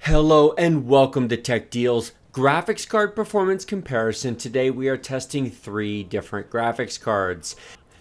Hello and welcome to Tech Deals graphics card performance comparison. Today we are testing three different graphics cards.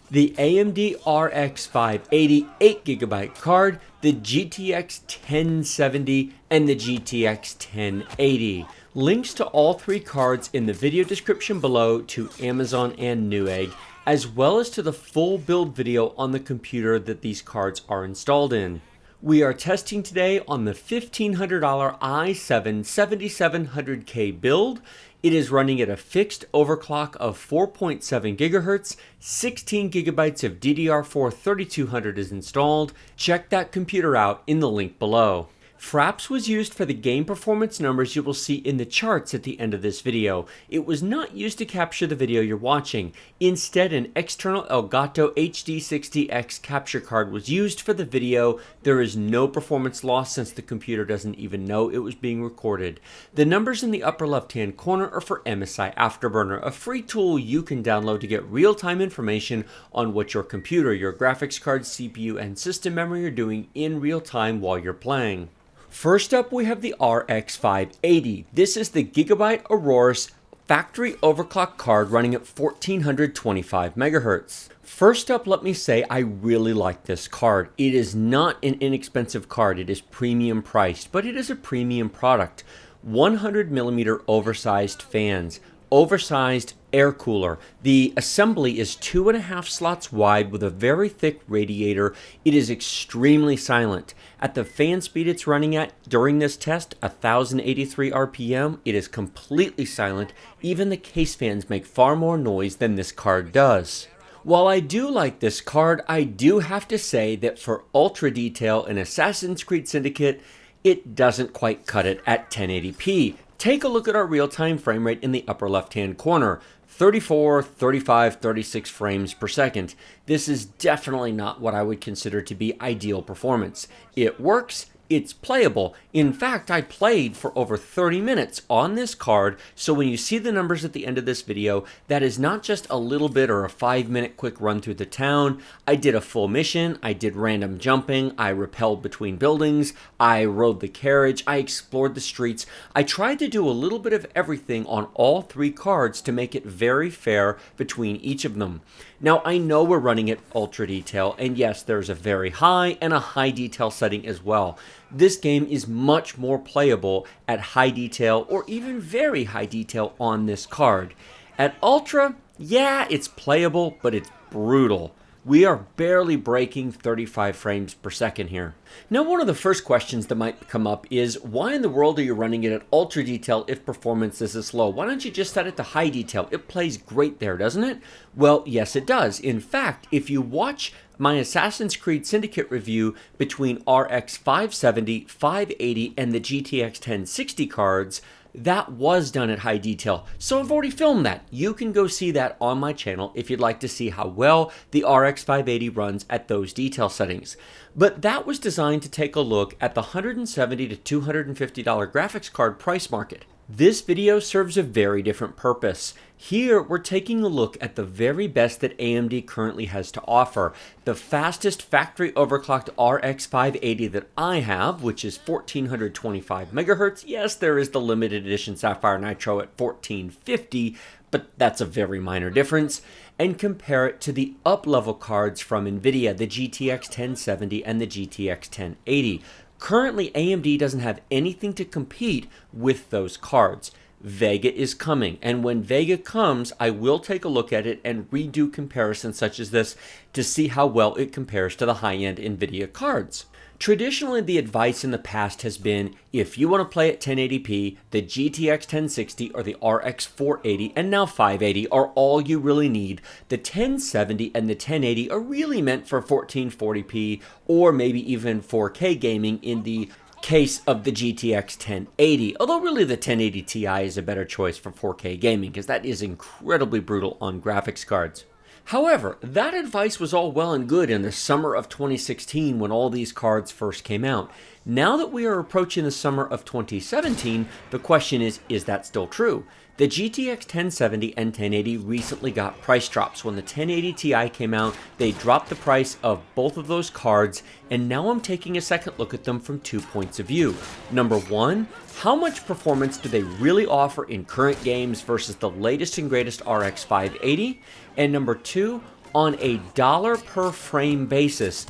The AMD RX 580 8GB card, the GTX 1070, and the GTX 1080. Links to all three cards in the video description below to Amazon and Newegg, as well as to the full build video on the computer that these cards are installed in. We are testing today on the $1,500 i7 7700K build. It is running at a fixed overclock of 4.7 GHz, 16 GB of DDR4 3200 is installed. Check that computer out in the link below. Fraps was used for the game performance numbers you will see in the charts at the end of this video. It was not used to capture the video you're watching. Instead, an external Elgato HD60X capture card was used for the video. There is no performance loss since the computer doesn't even know it was being recorded. The numbers in the upper left-hand corner are for MSI Afterburner, a free tool you can download to get real-time information on what your computer, your graphics card, CPU, and system memory are doing in real time while you're playing. First up, we have the RX 580. This is the Gigabyte Aurora's factory overclock card running at 1425 MHz. First up, let me say I really like this card. It is not an inexpensive card. It is premium priced, but it is a premium product. 100mm oversized fans, oversized air cooler. The assembly is 2.5 slots wide with a very thick radiator. It is extremely silent. At the fan speed it's running at during this test, 1083 RPM, it is completely silent. Even the case fans make far more noise than this card does. While I do like this card, I do have to say that for ultra detail in Assassin's Creed Syndicate, it doesn't quite cut it at 1080p. Take a look at our real-time frame rate in the upper left-hand corner. 34, 35, 36 frames per second. This is definitely not what I would consider to be ideal performance. It works. It's playable. In fact, I played for over 30 minutes on this card, so when you see the numbers at the end of this video, that is not just a little bit or a 5-minute quick run through the town. I did a full mission, I did random jumping, I rappelled between buildings, I rode the carriage, I explored the streets. I tried to do a little bit of everything on all three cards to make it very fair between each of them. Now, I know we're running at ultra detail, and yes, there's a very high and a high detail setting as well. This game is much more playable at high detail or even very high detail on this card. At ultra, yeah, it's playable, but it's brutal. We are barely breaking 35 frames per second here. Now, one of the first questions that might come up is, why in the world are you running it at ultra detail if performance is this low? Why don't you just set it to high detail? It plays great there, doesn't it? Well, yes, it does. In fact, if you watch my Assassin's Creed Syndicate review between RX 570, 580, and the GTX 1060 cards, that was done at high detail. So I've already filmed that. You can go see that on my channel if you'd like to see how well the RX 580 runs at those detail settings. But that was designed to take a look at the $170 to $250 graphics card price market. This video serves a very different purpose. Here, we're taking a look at the very best that AMD currently has to offer. The fastest factory overclocked RX 580 that I have, which is 1425 MHz. Yes, there is the limited edition Sapphire Nitro at 1450, but that's a very minor difference. And compare it to the up-level cards from NVIDIA, the GTX 1070 and the GTX 1080. Currently, AMD doesn't have anything to compete with those cards. Vega is coming, and when Vega comes, I will take a look at it and redo comparisons such as this to see how well it compares to the high-end NVIDIA cards. Traditionally, the advice in the past has been, if you want to play at 1080p, the GTX 1060 or the RX 480 and now 580 are all you really need. The 1070 and the 1080 are really meant for 1440p or maybe even 4K gaming in the case of the GTX 1080, although really the 1080 Ti is a better choice for 4K gaming because that is incredibly brutal on graphics cards. However, that advice was all well and good in the summer of 2016 when all these cards first came out. Now that we are approaching the summer of 2017, the question is that still true? The GTX 1070 and 1080 recently got price drops. When the 1080 Ti came out, they dropped the price of both of those cards, and now I'm taking a second look at them from 2 points of view. Number one, how much performance do they really offer in current games versus the latest and greatest RX 580? And number two, on a dollar per frame basis,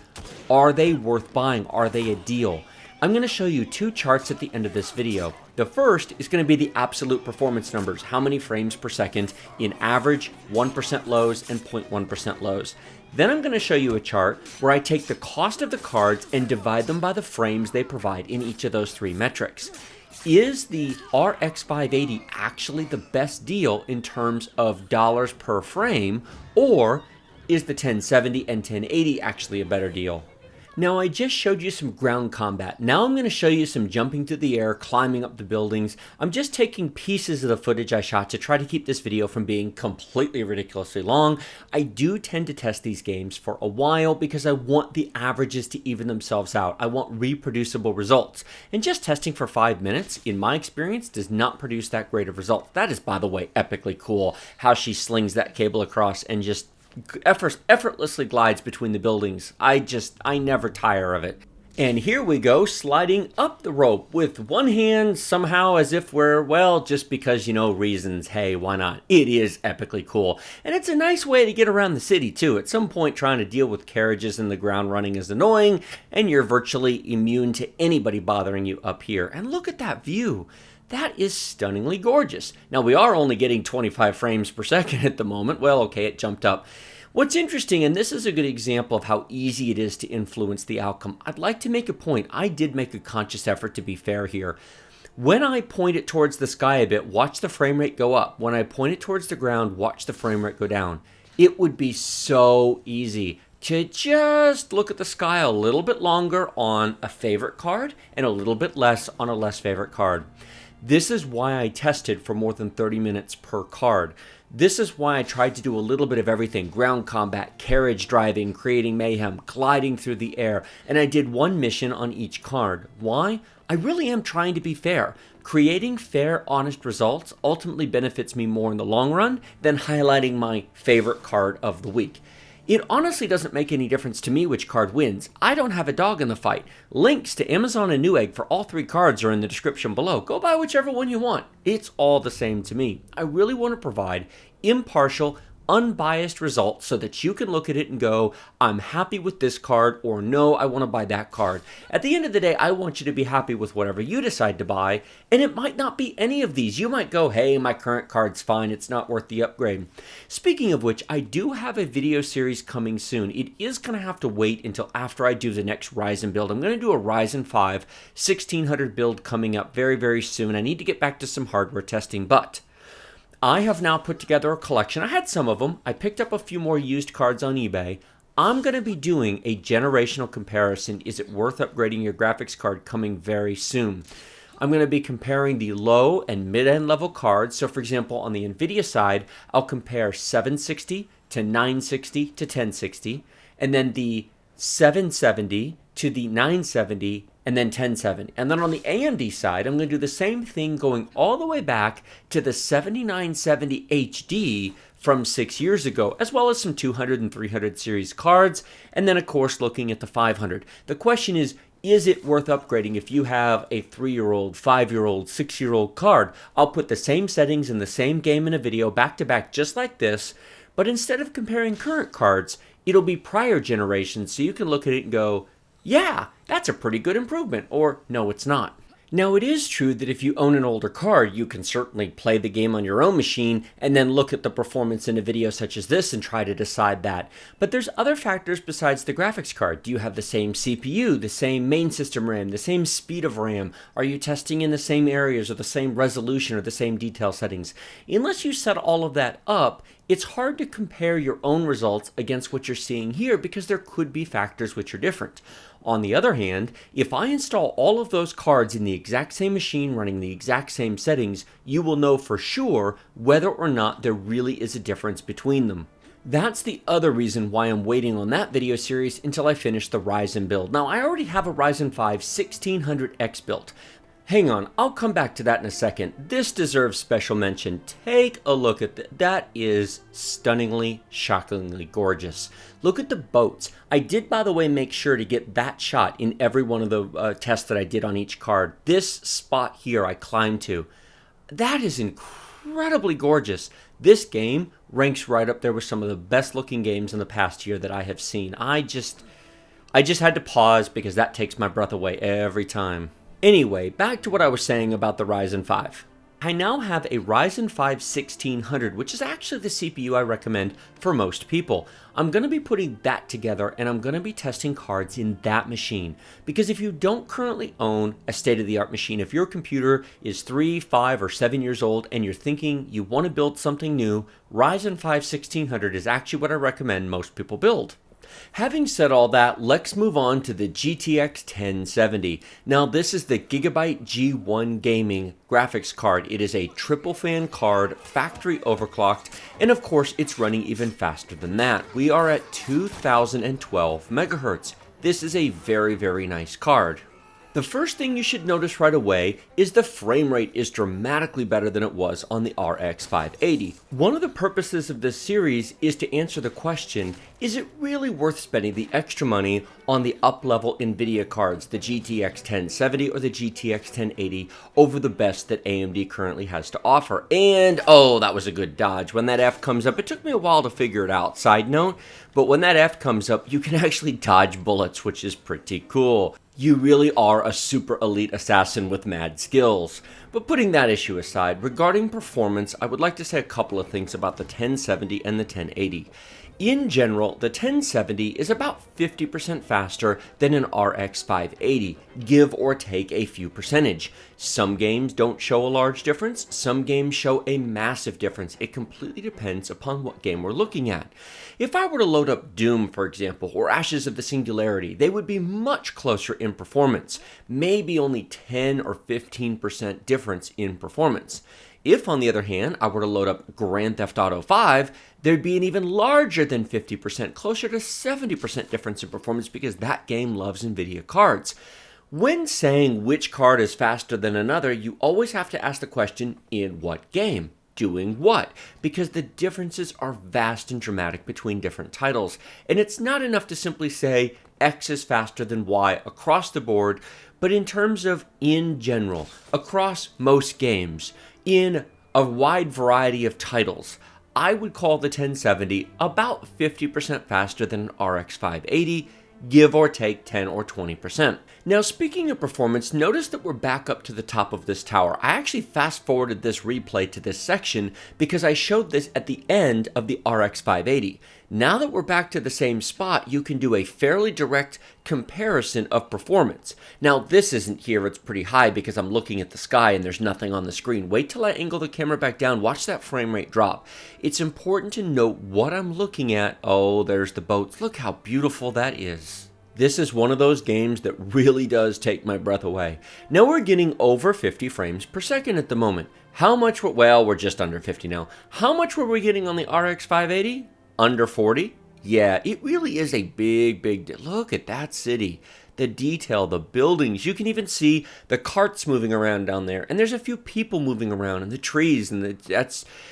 are they worth buying? Are they a deal? I'm going to show you two charts at the end of this video. The first is going to be the absolute performance numbers, how many frames per second in average, 1% lows, and 0.1% lows. Then I'm going to show you a chart where I take the cost of the cards and divide them by the frames they provide in each of those three metrics. Is the RX 580 actually the best deal in terms of dollars per frame, or is the 1070 and 1080 actually a better deal? Now, I just showed you some ground combat. Now I'm going to show you some jumping through the air, climbing up the buildings. I'm just taking pieces of the footage I shot to try to keep this video from being completely ridiculously long. I do tend to test these games for a while because I want the averages to even themselves out. I want reproducible results. And just testing for 5 minutes, in my experience, does not produce that great of results. That is, by the way, epically cool, how she slings that cable across and just effortlessly glides between the buildings. I never tire of it. And here we go, sliding up the rope with one hand somehow as if we're, well, just because, reasons. Hey, why not? It is epically cool. And it's a nice way to get around the city, too. At some point, trying to deal with carriages in the ground running is annoying, and you're virtually immune to anybody bothering you up here. And look at that view. That is stunningly gorgeous. Now, we are only getting 25 frames per second at the moment. Well, okay, it jumped up. What's interesting, and this is a good example of how easy it is to influence the outcome, I'd like to make a point. I did make a conscious effort to be fair here. When I point it towards the sky a bit, watch the frame rate go up. When I point it towards the ground, watch the frame rate go down. It would be so easy to just look at the sky a little bit longer on a favorite card and a little bit less on a less favorite card. This is why I tested for more than 30 minutes per card. This is why I tried to do a little bit of everything: ground combat, carriage driving, creating mayhem, gliding through the air, and I did one mission on each card. Why? I really am trying to be fair. Creating fair, honest results ultimately benefits me more in the long run than highlighting my favorite card of the week. It honestly doesn't make any difference to me which card wins. I don't have a dog in the fight. Links to Amazon and Newegg for all three cards are in the description below. Go buy whichever one you want. It's all the same to me. I really want to provide impartial, unbiased results so that you can look at it and go, I'm happy with this card, or no, I want to buy that card. At the end of the day, I want you to be happy with whatever you decide to buy, and it might not be any of these. You might go, hey, my current card's fine, it's not worth the upgrade. Speaking of which, I do have a video series coming soon. It is going to have to wait until after I do the next Ryzen build. I'm going to do a Ryzen 5 1600 build coming up very, very soon. I need to get back to some hardware testing, but I have now put together a collection. I had some of them. I picked up a few more used cards on eBay. I'm going to be doing a generational comparison. Is it worth upgrading your graphics card coming very soon? I'm going to be comparing the low and mid-end level cards. So for example, on the NVIDIA side, I'll compare 760 to 960 to 1060, and then the 770 to the 970, and then 1070. And then on the AMD side, I'm going to do the same thing going all the way back to the 7970 HD from 6 years ago, as well as some 200 and 300 series cards, and then of course looking at the 500. The question is it worth upgrading if you have a 3-year-old, 5-year-old, 6-year-old card? I'll put the same settings in the same game in a video back to back just like this, but instead of comparing current cards, it'll be prior generations, so you can look at it and go, yeah, that's a pretty good improvement, or no, it's not. Now, it is true that if you own an older card, you can certainly play the game on your own machine and then look at the performance in a video such as this and try to decide that. But there's other factors besides the graphics card. Do you have the same CPU, the same main system RAM, the same speed of RAM? Are you testing in the same areas or the same resolution or the same detail settings? Unless you set all of that up, it's hard to compare your own results against what you're seeing here because there could be factors which are different. On the other hand, if I install all of those cards in the exact same machine running the exact same settings, you will know for sure whether or not there really is a difference between them. That's the other reason why I'm waiting on that video series until I finish the Ryzen build. Now, I already have a Ryzen 5 1600X built. Hang on, I'll come back to that in a second. This deserves special mention. Take a look at that. That is stunningly, shockingly gorgeous. Look at the boats. I did, by the way, make sure to get that shot in every one of the tests that I did on each card. This spot here I climbed to. That is incredibly gorgeous. This game ranks right up there with some of the best looking games in the past year that I have seen. I just had to pause because that takes my breath away every time. Anyway, back to what I was saying about the Ryzen 5. I now have a Ryzen 5 1600, which is actually the CPU I recommend for most people. I'm going to be putting that together and I'm going to be testing cards in that machine. Because if you don't currently own a state-of-the-art machine, if your computer is 3, 5, or 7 years old and you're thinking you want to build something new, Ryzen 5 1600 is actually what I recommend most people build. Having said all that, let's move on to the GTX 1070. Now, this is the Gigabyte G1 Gaming graphics card. It is a triple fan card, factory overclocked, and of course, it's running even faster than that. We are at 2012 megahertz. This is a very, very nice card. The first thing you should notice right away is the frame rate is dramatically better than it was on the RX 580. One of the purposes of this series is to answer the question, is it really worth spending the extra money on the up-level NVIDIA cards, the GTX 1070 or the GTX 1080, over the best that AMD currently has to offer? And, oh, that was a good dodge. When that F comes up, it took me a while to figure it out, side note, but when that F comes up, you can actually dodge bullets, which is pretty cool. You really are a super elite assassin with mad skills. But putting that issue aside, regarding performance, I would like to say a couple of things about the 1070 and the 1080. In general, the 1070 is about 50% faster than an RX 580, give or take a few percentage. Some games don't show a large difference, some games show a massive difference. It completely depends upon what game we're looking at. If I were to load up Doom, for example, or Ashes of the Singularity, they would be much closer in performance, maybe only 10 or 15% difference in performance. If, on the other hand, I were to load up Grand Theft Auto 5, there'd be an even larger than 50%, closer to 70% difference in performance because that game loves NVIDIA cards. When saying which card is faster than another, you always have to ask the question, in what game? Doing what? Because the differences are vast and dramatic between different titles. And it's not enough to simply say X is faster than Y across the board, but in terms of in general, across most games, in a wide variety of titles, I would call the 1070 about 50% faster than an RX 580, give or take 10 or 20%. Now, speaking of performance, notice that we're back up to the top of this tower. I actually fast forwarded this replay to this section because I showed this at the end of the RX 580. Now that we're back to the same spot, you can do a fairly direct comparison of performance. Now, this isn't here, it's pretty high because I'm looking at the sky and there's nothing on the screen. Wait till I angle the camera back down, watch that frame rate drop. It's important to note what I'm looking at. Oh, there's the boats. Look how beautiful that is. This is one of those games that really does take my breath away. Now we're getting over 50 frames per second at the moment. How much well, we're just under 50 now. How much were we getting on the RX 580? Under 40? Yeah, it really is a big, look at that city. The detail, the buildings, you can even see the carts moving around down there. And there's a few people moving around and the trees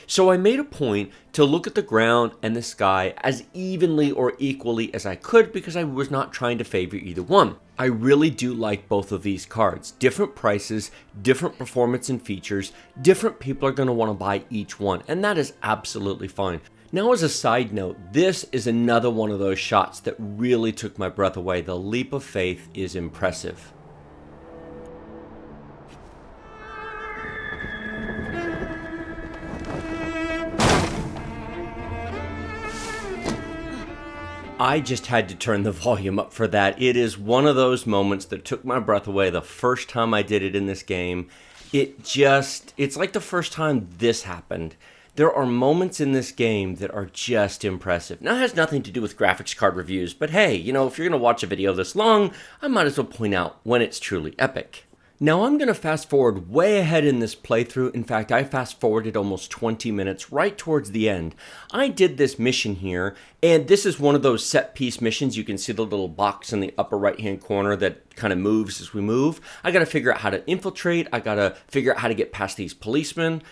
so I made a point to look at the ground and the sky as evenly or equally as I could because I was not trying to favor either one. I really do like both of these cards. Different prices, different performance and features, different people are going to want to buy each one, and that is absolutely fine. Now, as a side note, this is another one of those shots that really took my breath away. The leap of faith is impressive. I just had to turn the volume up for that. It is one of those moments that took my breath away the first time I did it in this game. It's like the first time this happened. There are moments in this game that are just impressive. Now, it has nothing to do with graphics card reviews, but hey, if you're going to watch a video this long, I might as well point out when it's truly epic. Now I'm going to fast forward way ahead in this playthrough. In fact, I fast forwarded almost 20 minutes right towards the end. I did this mission here, and this is one of those set piece missions. You can see the little box in the upper right hand corner that kind of moves as we move. I got to figure out how to infiltrate. I got to figure out how to get past these policemen.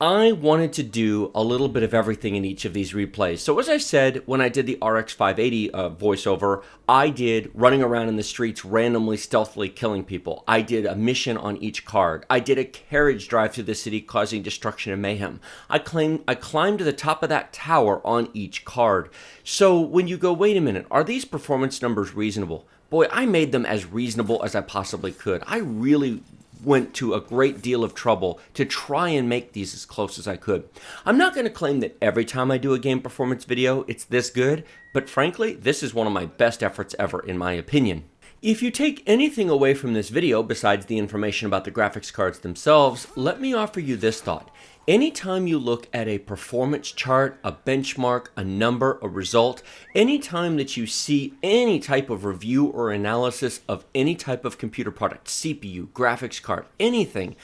I wanted to do a little bit of everything in each of these replays. So as I said, when I did the RX 580 voiceover, I did running around in the streets randomly, stealthily killing people. I did a mission on each card. I did a carriage drive through the city causing destruction and mayhem. I climbed to the top of that tower on each card. So when you go, wait a minute, are these performance numbers reasonable? Boy, I made them as reasonable as I possibly could. I really went to a great deal of trouble to try and make these as close as I could. I'm not going to claim that every time I do a game performance video, it's this good, but frankly, this is one of my best efforts ever in my opinion. If you take anything away from this video besides the information about the graphics cards themselves, let me offer you this thought. Anytime you look at a performance chart, a benchmark, a number, a result, anytime that you see any type of review or analysis of any type of computer product, CPU, graphics card, anything,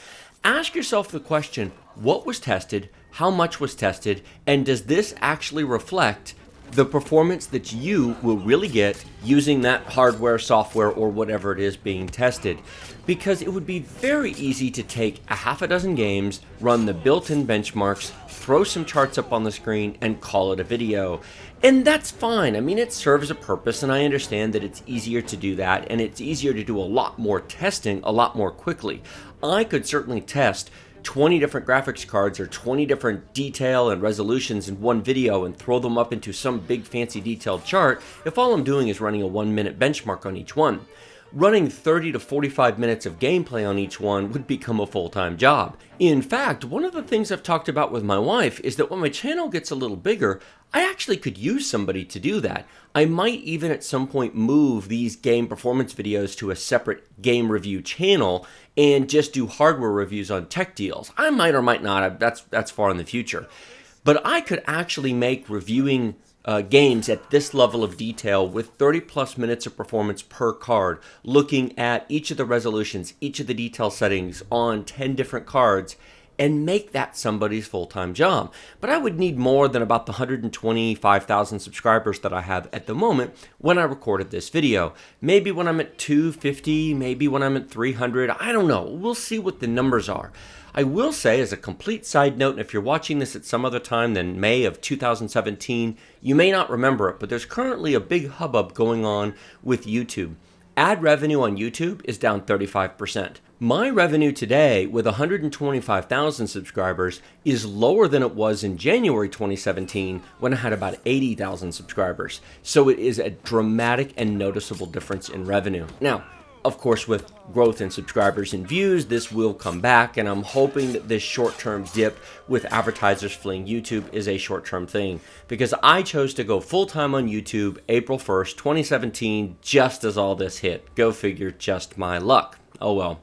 ask yourself the question, what was tested, how much was tested, and does this actually reflect the performance that you will really get using that hardware, software, or whatever it is being tested? Because it would be very easy to take a half a dozen games, run the built-in benchmarks, throw some charts up on the screen, and call it a video. And that's fine. I mean, it serves a purpose, and I understand that it's easier to do that, and it's easier to do a lot more testing a lot more quickly. I could certainly test 20 different graphics cards or 20 different detail and resolutions in one video and throw them up into some big fancy detailed chart if all I'm doing is running a 1-minute benchmark on each one. Running 30 to 45 minutes of gameplay on each one would become a full-time job. In fact, one of the things I've talked about with my wife is that when my channel gets a little bigger, I actually could use somebody to do that. I might even at some point move these game performance videos to a separate game review channel and just do hardware reviews on tech deals. I might or might not, that's far in the future. But I could actually make reviewing games at this level of detail with 30 plus minutes of performance per card, looking at each of the resolutions, each of the detail settings on 10 different cards, and make that somebody's full-time job. But I would need more than about the 125,000 subscribers that I have at the moment when I recorded this video. Maybe when I'm at 250, maybe when I'm at 300, I don't know. We'll see what the numbers are. I will say, as a complete side note, and if you're watching this at some other time than May of 2017, you may not remember it, but there's currently a big hubbub going on with YouTube. Ad revenue on YouTube is down 35%. My revenue today with 125,000 subscribers is lower than it was in January 2017 when I had about 80,000 subscribers. So it is a dramatic and noticeable difference in revenue. Now, of course, with growth in subscribers and views, this will come back, and I'm hoping that this short-term dip with advertisers fleeing YouTube is a short-term thing, because I chose to go full-time on YouTube April 1st, 2017, just as all this hit. Go figure, just my luck. Oh well.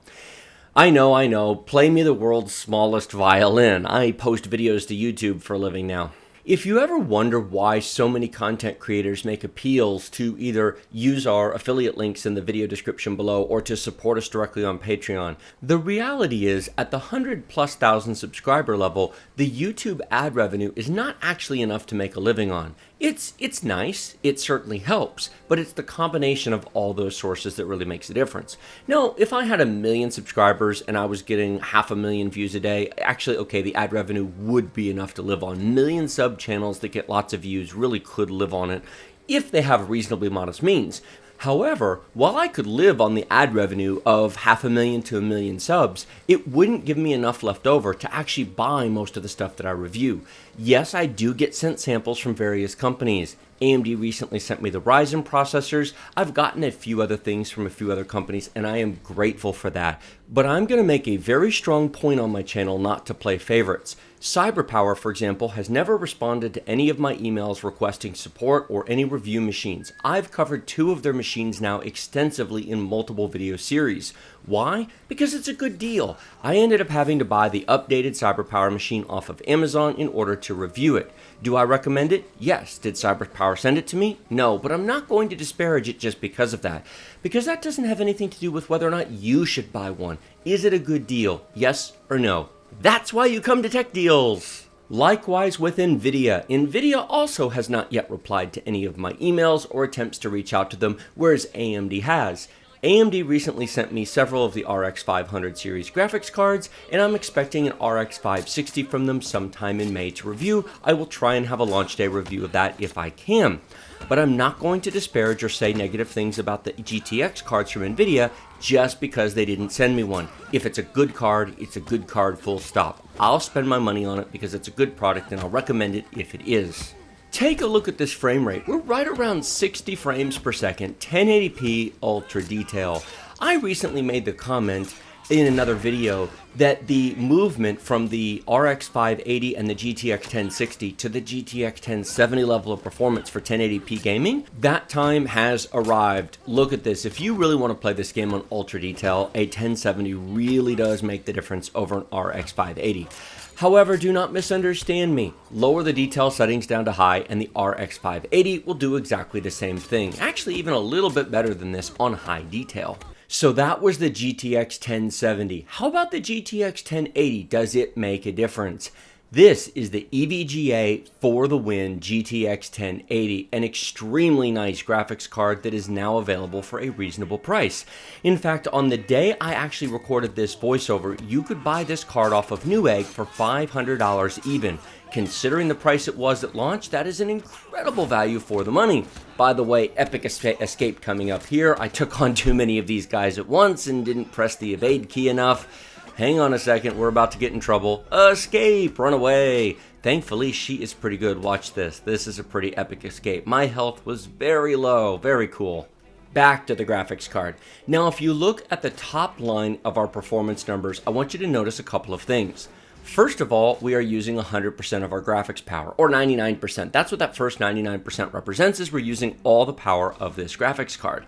I know, play me the world's smallest violin. I post videos to YouTube for a living now. If you ever wonder why so many content creators make appeals to either use our affiliate links in the video description below or to support us directly on Patreon, the reality is at the 100,000+ subscriber level, the YouTube ad revenue is not actually enough to make a living on. It's nice, it certainly helps, but it's the combination of all those sources that really makes a difference. Now, if I had 1 million subscribers and I was getting 500,000 views a day, actually, okay, the ad revenue would be enough to live on. Million sub channels that get lots of views really could live on it if they have reasonably modest means. However, while I could live on the ad revenue of 500,000 to 1 million subs, it wouldn't give me enough left over to actually buy most of the stuff that I review. Yes, I do get sent samples from various companies. AMD recently sent me the Ryzen processors. I've gotten a few other things from a few other companies, and I am grateful for that. But I'm going to make a very strong point on my channel not to play favorites. CyberPower, for example, has never responded to any of my emails requesting support or any review machines. I've covered 2 of their machines now extensively in multiple video series. Why? Because it's a good deal. I ended up having to buy the updated CyberPower machine off of Amazon in order to review it. Do I recommend it? Yes. Did CyberPower power send it to me? No, but I'm not going to disparage it just because of that. Because that doesn't have anything to do with whether or not you should buy one. Is it a good deal? Yes or no? That's why you come to Tech Deals! Likewise with NVIDIA. NVIDIA also has not yet replied to any of my emails or attempts to reach out to them, whereas AMD has. AMD recently sent me several of the RX 500 series graphics cards, and I'm expecting an RX 560 from them sometime in May to review. I will try and have a launch day review of that if I can. But I'm not going to disparage or say negative things about the GTX cards from NVIDIA just because they didn't send me one. If it's a good card, it's a good card, full stop. I'll spend my money on it because it's a good product and I'll recommend it if it is. Take a look at this frame rate. We're right around 60 frames per second, 1080p ultra detail. I recently made the comment in another video that the movement from the RX 580 and the GTX 1060 to the GTX 1070 level of performance for 1080p gaming, that time has arrived. Look at this. If you really want to play this game on ultra detail, a 1070 really does make the difference over an RX 580. However, do not misunderstand me. Lower the detail settings down to high and the RX 580 will do exactly the same thing. Actually, even a little bit better than this on high detail. So that was the GTX 1070. How about the GTX 1080? Does it make a difference? This is the EVGA for the win GTX 1080, an extremely nice graphics card that is now available for a reasonable price. In fact, on the day I actually recorded this voiceover, you could buy this card off of Newegg for $500 even. Considering the price it was at launch, that is an incredible value for the money. By the way, epic escape coming up here. I took on too many of these guys at once and didn't press the evade key enough. Hang on a second, we're about to get in trouble. Escape, run away. Thankfully, she is pretty good. Watch this. This is a pretty epic escape. My health was very low. Very cool. Back to the graphics card. Now, if you look at the top line of our performance numbers, I want you to notice a couple of things. First of all, we are using 100% of our graphics power, or 99%. That's what that first 99% represents, is we're using all the power of this graphics card.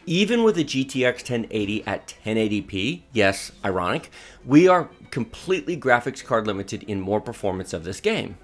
Even with a GTX 1080 at 1080p, yes, ironic, we are completely graphics card limited in more performance of this game.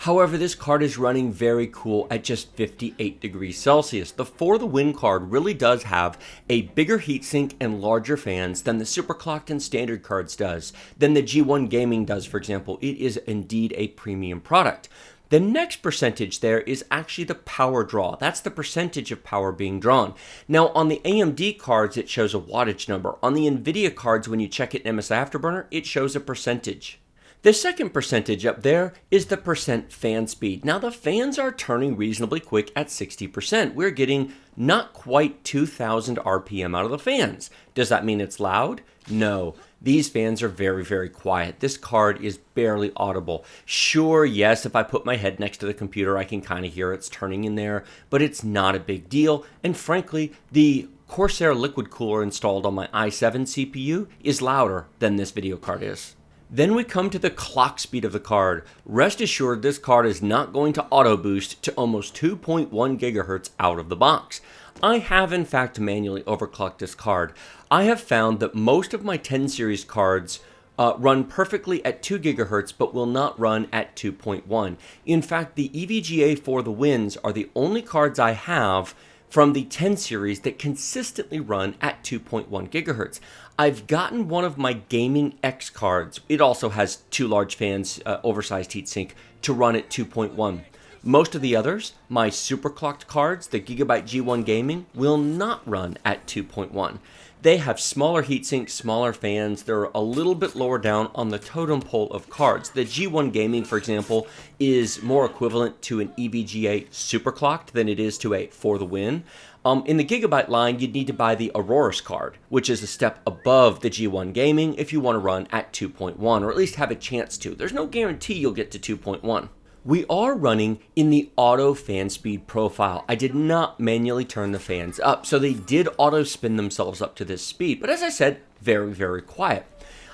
However, this card is running very cool at just 58 degrees Celsius. The For the Win card really does have a bigger heatsink and larger fans than the superclocked and standard cards does, than the G1 Gaming does, for example. It is indeed a premium product. The next percentage there is actually the power draw. That's the percentage of power being drawn. Now, on the AMD cards, it shows a wattage number. On the NVIDIA cards, when you check it in MSI Afterburner, it shows a percentage. The second percentage up there is the percent fan speed. Now, the fans are turning reasonably quick at 60%. We're getting not quite 2,000 RPM out of the fans. Does that mean it's loud? No. These fans are very, very quiet. This card is barely audible. Sure, yes, if I put my head next to the computer, I can kind of hear it's turning in there, but it's not a big deal. And frankly, the Corsair liquid cooler installed on my i7 CPU is louder than this video card is. Then we come to the clock speed of the card. Rest assured, this card is not going to auto boost to almost 2.1 gigahertz out of the box. I have in fact manually overclocked this card. I have found that most of my 10 series cards run perfectly at 2 gigahertz but will not run at 2.1. In fact, the EVGA for the Wins are the only cards I have from the 10 series that consistently run at 2.1 gigahertz. I've gotten one of my Gaming X cards. It also has two large fans, oversized heatsink, to run at 2.1. Most of the others, my superclocked cards, the Gigabyte G1 Gaming, will not run at 2.1. They have smaller heatsinks, smaller fans. They're a little bit lower down on the totem pole of cards. The G1 Gaming, for example, is more equivalent to an EVGA superclocked than it is to a For the Win. In the Gigabyte line, you'd need to buy the Auroras card, which is a step above the G1 Gaming if you want to run at 2.1, or at least have a chance to. There's no guarantee you'll get to 2.1. We are running in the auto fan speed profile. I did not manually turn the fans up, so they did auto spin themselves up to this speed. But as I said, very, very quiet.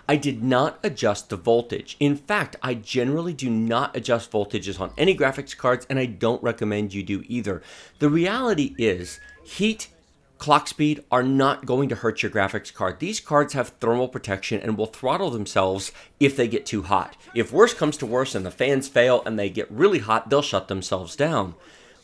I did not adjust the voltage. In fact, I generally do not adjust voltages on any graphics cards, and I don't recommend you do either. The reality is, heat, clock speed are not going to hurt your graphics card. These cards have thermal protection and will throttle themselves if they get too hot. If worse comes to worse and the fans fail and they get really hot, they'll shut themselves down.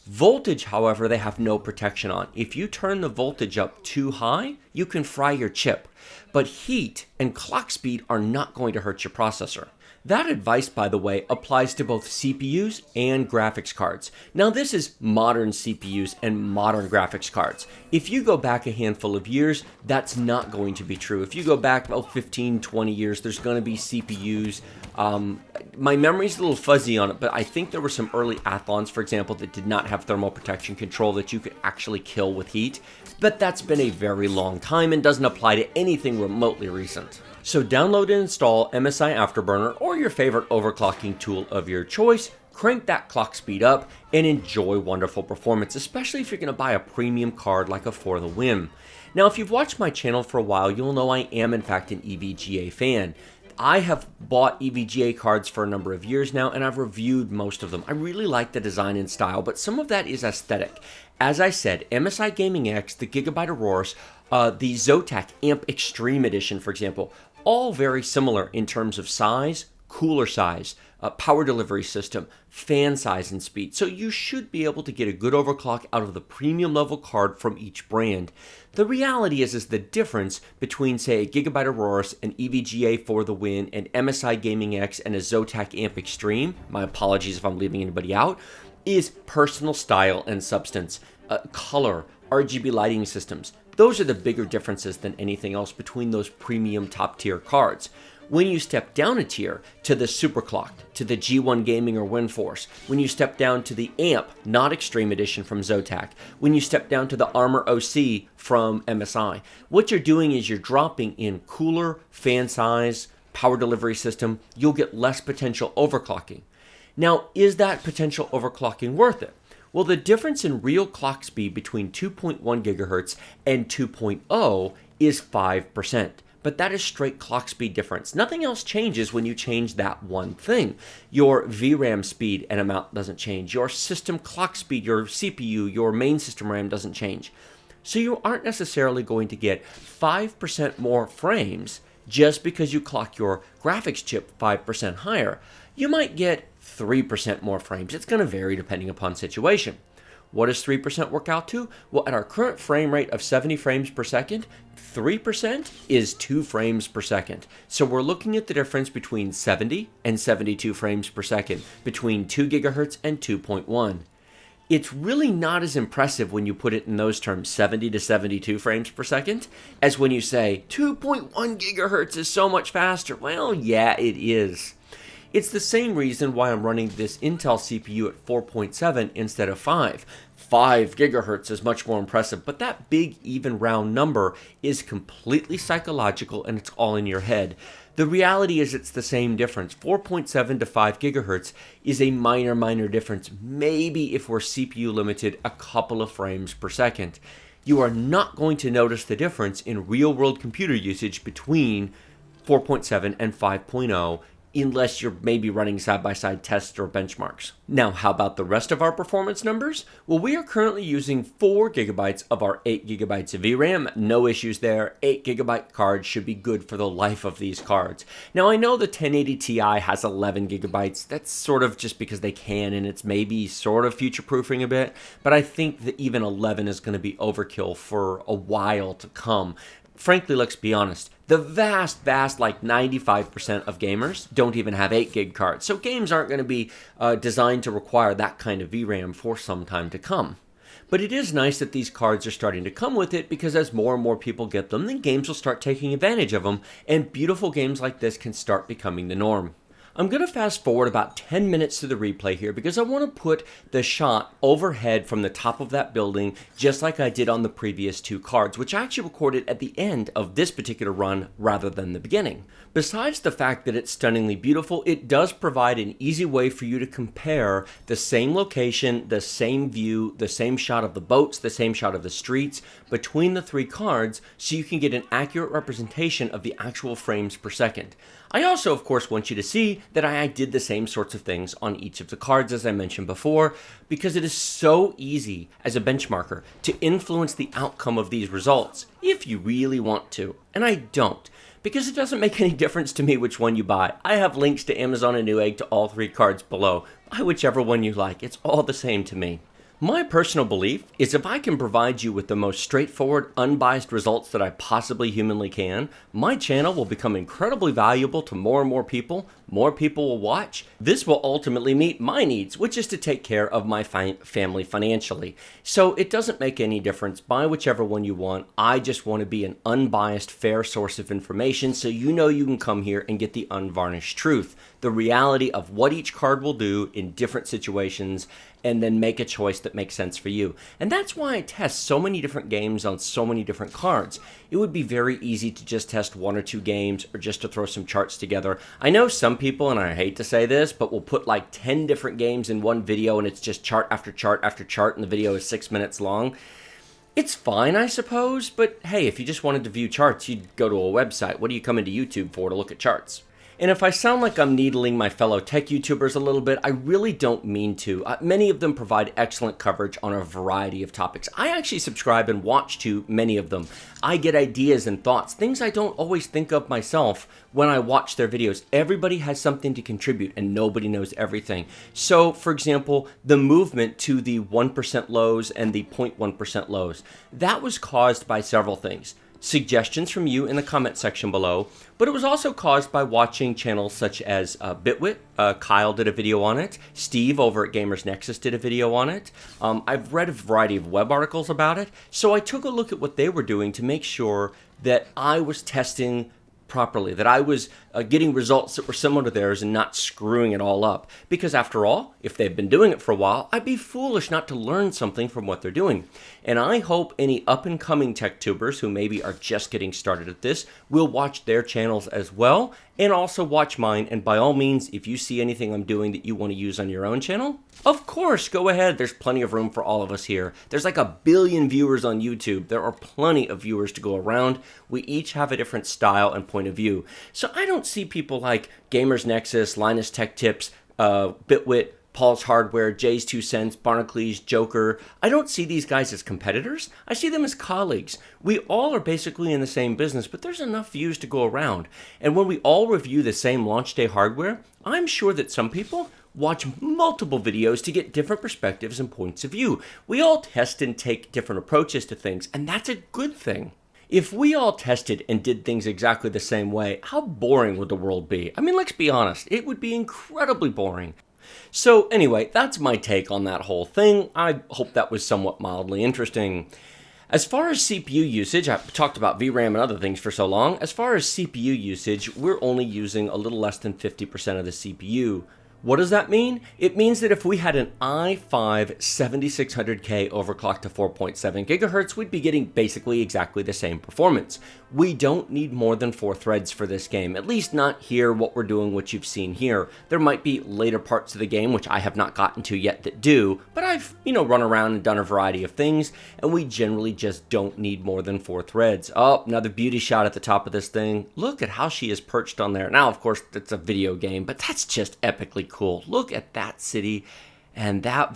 Voltage, however, they have no protection on. If you turn the voltage up too high, you can fry your chip. But heat and clock speed are not going to hurt your processor. That advice, by the way, applies to both CPUs and graphics cards. Now, this is modern CPUs and modern graphics cards. If you go back a handful of years, that's not going to be true. If you go back about 15, 20 years, there's going to be CPUs. My memory's a little fuzzy on it, but I think there were some early Athlons, for example, that did not have thermal protection control that you could actually kill with heat. But that's been a very long time and doesn't apply to anything remotely recent. So download and install MSI Afterburner or your favorite overclocking tool of your choice, crank that clock speed up, and enjoy wonderful performance, especially if you're going to buy a premium card like a For the Win. Now, if you've watched my channel for a while, you'll know I am in fact an EVGA fan. I have bought EVGA cards for a number of years now, and I've reviewed most of them. I really like the design and style, but some of that is aesthetic. As I said, MSI Gaming X, the Gigabyte Auroras, the Zotac Amp Extreme Edition, for example, all very similar in terms of size, cooler size, power delivery system, fan size, and speed. So you should be able to get a good overclock out of the premium level card from each brand. The reality is the difference between, say, a Gigabyte Auroras, an EVGA For the Win, an MSI Gaming X, and a Zotac Amp Extreme, my apologies if I'm leaving anybody out, is personal style and substance, color, RGB lighting systems. Those are the bigger differences than anything else between those premium top tier cards. When you step down a tier to the Superclocked, to the G1 Gaming or WinForce, when you step down to the Amp, not Extreme Edition from Zotac, when you step down to the Armor OC from MSI, what you're doing is you're dropping in cooler, fan size, power delivery system. You'll get less potential overclocking. Now, is that potential overclocking worth it? Well, the difference in real clock speed between 2.1 gigahertz and 2.0 is 5%. But that is straight clock speed difference. Nothing else changes when you change that one thing. Your VRAM speed and amount doesn't change. Your system clock speed, your CPU, your main system RAM doesn't change. So you aren't necessarily going to get 5% more frames just because you clock your graphics chip 5% higher. You might get 3% more frames. It's going to vary depending upon situation. What does 3% work out to? Well, at our current frame rate of 70 frames per second, 3% is 2 frames per second. So we're looking at the difference between 70 and 72 frames per second, between 2 gigahertz and 2.1. It's really not as impressive when you put it in those terms, 70 to 72 frames per second, as when you say 2.1 gigahertz is so much faster. Well, yeah, it is. It's the same reason why I'm running this Intel CPU at 4.7 instead of 5. 5 gigahertz is much more impressive, but that big even round number is completely psychological and it's all in your head. The reality is it's the same difference. 4.7 to 5 gigahertz is a minor difference, maybe if we're CPU limited a couple of frames per second. You are not going to notice the difference in real-world computer usage between 4.7 and 5.0 unless you're maybe running side-by-side tests or benchmarks. Now, how about the rest of our performance numbers? Well, we are currently using 4 gigabytes of our 8 gigabytes of VRAM. No issues there. 8 gigabyte cards should be good for the life of these cards. Now, I know the 1080 Ti has 11 gigabytes. That's sort of just because they can, and it's maybe sort of future-proofing a bit, but I think that even 11 is going to be overkill for a while to come. Frankly, let's be honest, the vast, like 95% of gamers don't even have 8 gig cards, so games aren't going to be designed to require that kind of VRAM for some time to come. But it is nice that these cards are starting to come with it because as more and more people get them, then games will start taking advantage of them, and beautiful games like this can start becoming the norm. I'm going to fast forward about 10 minutes to the replay here because I want to put the shot overhead from the top of that building just like I did on the previous 2 cards, which I actually recorded at the end of this particular run rather than the beginning. Besides the fact that it's stunningly beautiful, it does provide an easy way for you to compare the same location, the same view, the same shot of the boats, the same shot of the streets between the 3 cards so you can get an accurate representation of the actual frames per second. I also, of course, want you to see that I did the same sorts of things on each of the cards as I mentioned before, because it is so easy as a benchmarker to influence the outcome of these results, if you really want to. And I don't, because it doesn't make any difference to me which one you buy. I have links to Amazon and Newegg to all 3 cards below. Buy whichever one you like, it's all the same to me. My personal belief is if I can provide you with the most straightforward, unbiased results that I possibly humanly can, my channel will become incredibly valuable to more and more people will watch. This will ultimately meet my needs, which is to take care of my family financially. So it doesn't make any difference. Buy whichever one you want. I just want to be an unbiased, fair source of information so you know you can come here and get the unvarnished truth, the reality of what each card will do in different situations, and then make a choice that makes sense for you. And that's why I test so many different games on so many different cards. It would be very easy to just test one or two games or just to throw some charts together. I know some people, and I hate to say this, but will put like 10 different games in one video and it's just chart after chart after chart and the video is 6 minutes long. It's fine, I suppose, but hey, if you just wanted to view charts, you'd go to a website. What do you come into YouTube for, to look at charts? And if I sound like I'm needling my fellow tech YouTubers a little bit, I really don't mean to. Many of them provide excellent coverage on a variety of topics. I actually subscribe and watch to many of them. I get ideas and thoughts, things I don't always think of myself when I watch their videos. Everybody has something to contribute and nobody knows everything. So, for example, the movement to the 1% lows and the 0.1% lows, that was caused by several things. Suggestions from you in the comment section below, but it was also caused by watching channels such as Bitwit. Kyle did a video on it. Steve over at Gamers Nexus did a video on it. I've read a variety of web articles about it, so I took a look at what they were doing to make sure that I was testing properly, that I was getting results that were similar to theirs and not screwing it all up. Because after all, if they've been doing it for a while, I'd be foolish not to learn something from what they're doing. And I hope any up-and-coming tech tubers who maybe are just getting started at this will watch their channels as well, and also watch mine. And by all means, if you see anything I'm doing that you want to use on your own channel, of course, go ahead. There's plenty of room for all of us here. There's like 1 billion viewers on YouTube. There are plenty of viewers to go around. We each have a different style and point of view. So I don't see people like Gamers Nexus, Linus Tech Tips, Bitwit, Paul's Hardware, Jay's 2 Cents, Barnacles, Joker. I don't see these guys as competitors. I see them as colleagues. We all are basically in the same business, but there's enough views to go around. And when we all review the same launch day hardware, I'm sure that some people watch multiple videos to get different perspectives and points of view. We all test and take different approaches to things, and that's a good thing. If we all tested and did things exactly the same way, how boring would the world be? I mean, let's be honest, it would be incredibly boring. So anyway, that's my take on that whole thing. I hope that was somewhat mildly interesting. As far as CPU usage, I've talked about VRAM and other things for so long. As far as CPU usage, we're only using a little less than 50% of the CPU. What does that mean? It means that if we had an i5 7600K overclocked to 4.7 gigahertz, we'd be getting basically exactly the same performance. We don't need more than 4 threads for this game, at least not here, what we're doing, what you've seen here. There might be later parts of the game, which I have not gotten to yet, that do, but I've, run around and done a variety of things, and we generally just don't need more than 4 threads. Oh, another beauty shot at the top of this thing. Look at how she is perched on there. Now, of course, it's a video game, but that's just epically cool. Look at that city, and that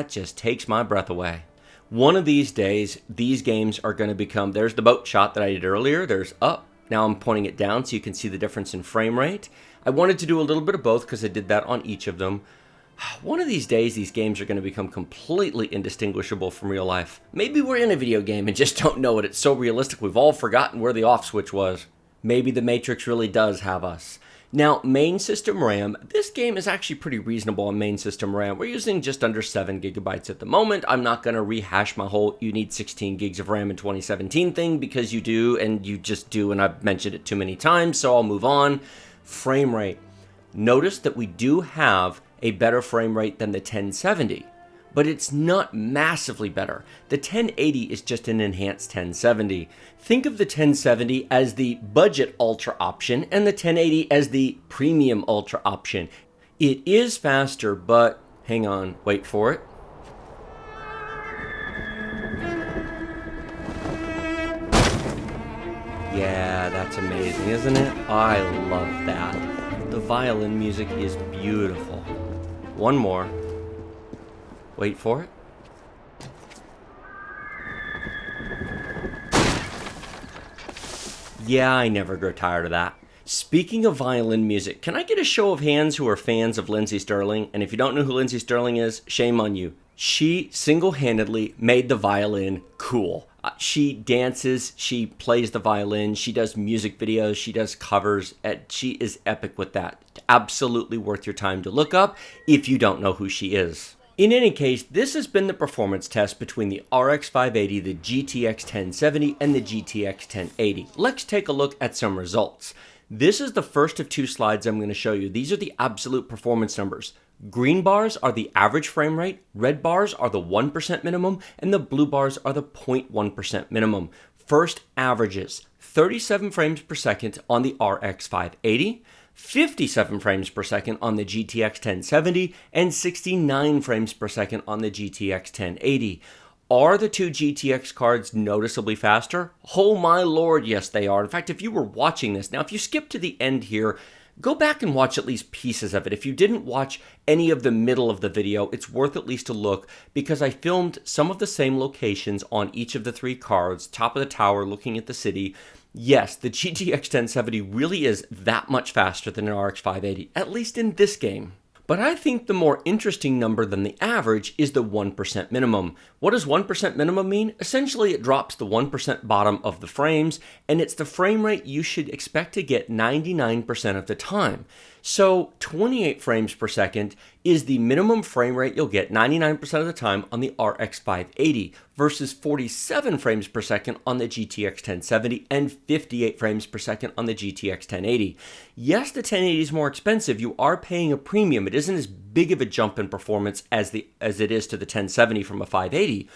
just takes my breath away. One of these days, these games are going to become, there's the boat shot that I did earlier, there's up, now I'm pointing it down so you can see the difference in frame rate. I wanted to do a little bit of both because I did that on each of them. One of these days, these games are going to become completely indistinguishable from real life. Maybe we're in a video game and just don't know it. It's so realistic we've all forgotten where the off switch was. Maybe the Matrix really does have us. Now, main system RAM, this game is actually pretty reasonable on main system RAM. We're using just under 7 gigabytes at the moment. I'm not going to rehash my whole you need 16 gigs of RAM in 2017 thing, because you do, and you just do, and I've mentioned it too many times, so I'll move on. Frame rate. Notice that we do have a better frame rate than the 1070, but it's not massively better. The 1080 is just an enhanced 1070. Think of the 1070 as the budget ultra option and the 1080 as the premium ultra option. It is faster, but hang on, wait for it. Yeah, that's amazing, isn't it? I love that. The violin music is beautiful. One more. Wait for it. Yeah, I never grow tired of that. Speaking of violin music, can I get a show of hands who are fans of Lindsey Sterling? And if you don't know who Lindsey Sterling is, shame on you. She single-handedly made the violin cool. She dances, she plays the violin, she does music videos, she does covers, and she is epic with that. Absolutely worth your time to look up if you don't know who she is. In any case, this has been the performance test between the RX 580, the GTX 1070, and the GTX 1080. Let's take a look at some results. This is the first of two slides I'm going to show you. These are the absolute performance numbers. Green bars are the average frame rate, red bars are the 1% minimum, and the blue bars are the 0.1% minimum. First averages, 37 frames per second on the RX 580, 57 frames per second on the GTX 1070, and 69 frames per second on the GTX 1080. Are the two GTX cards noticeably faster? Oh my lord, yes they are. In fact, if you were watching this, now if you skip to the end here, go back and watch at least pieces of it. If you didn't watch any of the middle of the video, it's worth at least a look because I filmed some of the same locations on each of the three cards, top of the tower, looking at the city. Yes, the GTX 1070 really is that much faster than an RX 580, at least in this game. But I think the more interesting number than the average is the 1% minimum. What does 1% minimum mean? Essentially, it drops the 1% bottom of the frames, and it's the frame rate you should expect to get 99% of the time. So 28 frames per second is the minimum frame rate you'll get 99% of the time on the RX 580 versus 47 frames per second on the GTX 1070 and 58 frames per second on the GTX 1080. Yes, the 1080 is more expensive. You are paying a premium. It isn't as big of a jump in performance as it is to the 1070 from a 580.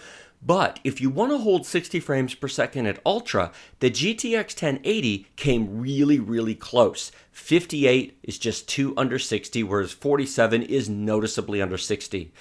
But if you want to hold 60 frames per second at Ultra, the GTX 1080 came really close. 58 is just 2 under 60, whereas 47 is noticeably under 60.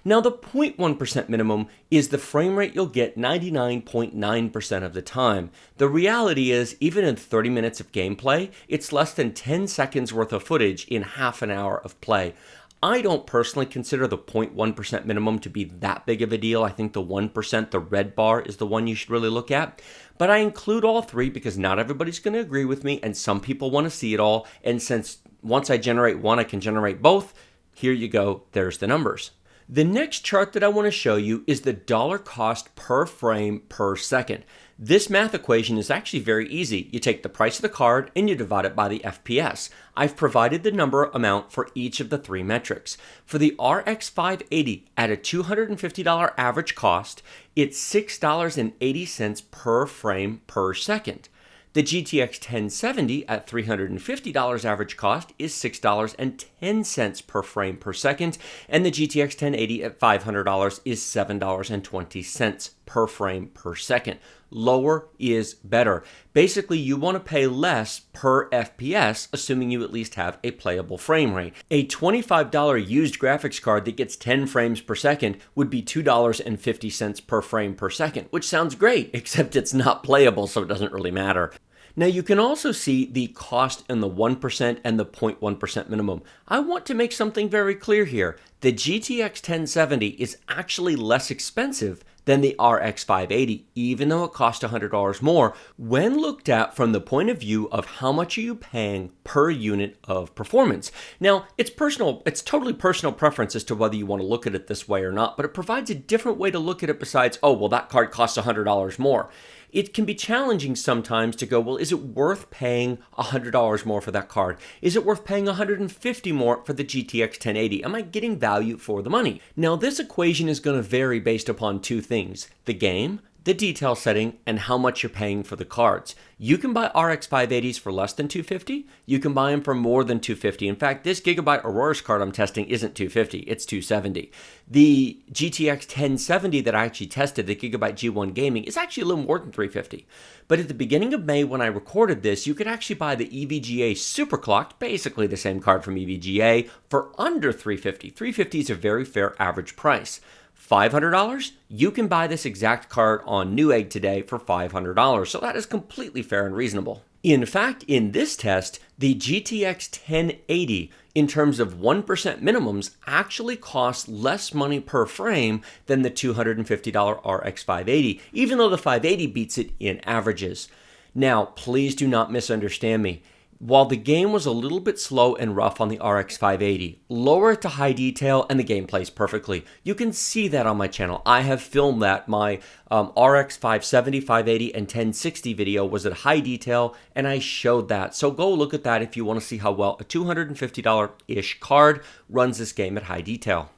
Now the 0.1% minimum is the frame rate you'll get 99.9% of the time. The reality is, even in 30 minutes of gameplay, it's less than 10 seconds worth of footage in half an hour of play. I don't personally consider the 0.1% minimum to be that big of a deal. I think the 1%, the red bar, is the one you should really look at. But I include all three because not everybody's going to agree with me, and some people want to see it all. And since once I generate one, I can generate both, here you go, there's the numbers. The next chart that I want to show you is the dollar cost per frame per second. This math equation is actually very easy. You take the price of the card and you divide it by the FPS. I've provided the number amount for each of the three metrics. For the RX 580 at a $250 average cost, it's $6.80 per frame per second. The GTX 1070 at $350 average cost is $6.10 per frame per second, and the GTX 1080 at $500 is $7.20 per frame per second. Lower is better. Basically, you want to pay less per FPS, assuming you at least have a playable frame rate. A $25 used graphics card that gets 10 frames per second would be $2.50 per frame per second, which sounds great, except it's not playable, so it doesn't really matter. Now you can also see the cost in the 1% and the 0.1% minimum. I want to make something very clear here. The GTX 1070 is actually less expensive than the RX 580, even though it costs $100 more, when looked at from the point of view of how much are you paying per unit of performance. Now, it's totally personal preference as to whether you want to look at it this way or not, but it provides a different way to look at it besides, oh, well, that card costs $100 more. It can be challenging sometimes to go, well, is it worth paying $100 more for that card? Is it worth paying $150 more for the GTX 1080? Am I getting value for the money? Now, this equation is going to vary based upon two things: the game, the detail setting, and how much you're paying for the cards. You can buy RX 580s for less than $250. You can buy them for more than $250. In fact, this Gigabyte Aurora's card I'm testing isn't $250, it's $270. The GTX 1070 that I actually tested, the Gigabyte G1 Gaming, is actually a little more than $350. But at the beginning of May when I recorded this, you could actually buy the EVGA Superclocked, basically the same card from EVGA, for under $350. $350 is a very fair average price. $500, you can buy this exact card on Newegg today for $500, so that is completely fair and reasonable. In fact, in this test, the GTX 1080, in terms of 1% minimums, actually costs less money per frame than the $250 RX 580, even though the 580 beats it in averages. Now, please do not misunderstand me. While the game was a little bit slow and rough on the RX 580, lower it to high detail and the game plays perfectly. You can see that on my channel. I have filmed that. My RX 570, 580, and 1060 video was at high detail, and I showed that. So go look at that if you want to see how well a $250-ish card runs this game at high detail.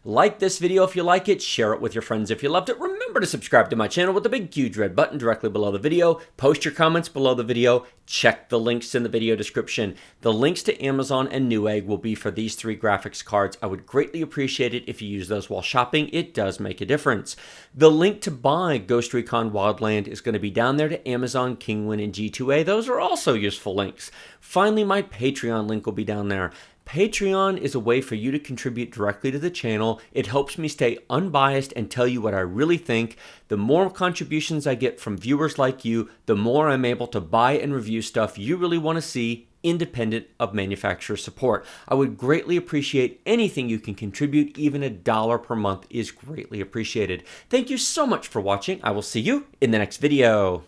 Like this video if you like it, share it with your friends if you loved it. Remember to subscribe to my channel with the big huge red button directly below the video. Post your comments below the video. Check the links in the video description. The links to Amazon and Newegg will be for these three graphics cards. I would greatly appreciate it if you use those while shopping. It does make a difference. The link to buy Ghost Recon Wildland is going to be down there to Amazon, Kingwin, and G2A. Those are also useful links. Finally, my Patreon link will be down there. Patreon is a way for you to contribute directly to the channel. It helps me stay unbiased and tell you what I really think. The more contributions I get from viewers like you, the more I'm able to buy and review stuff you really want to see, independent of manufacturer support. I would greatly appreciate anything you can contribute. Even $1 per month is greatly appreciated. Thank you so much for watching. I will see you in the next video.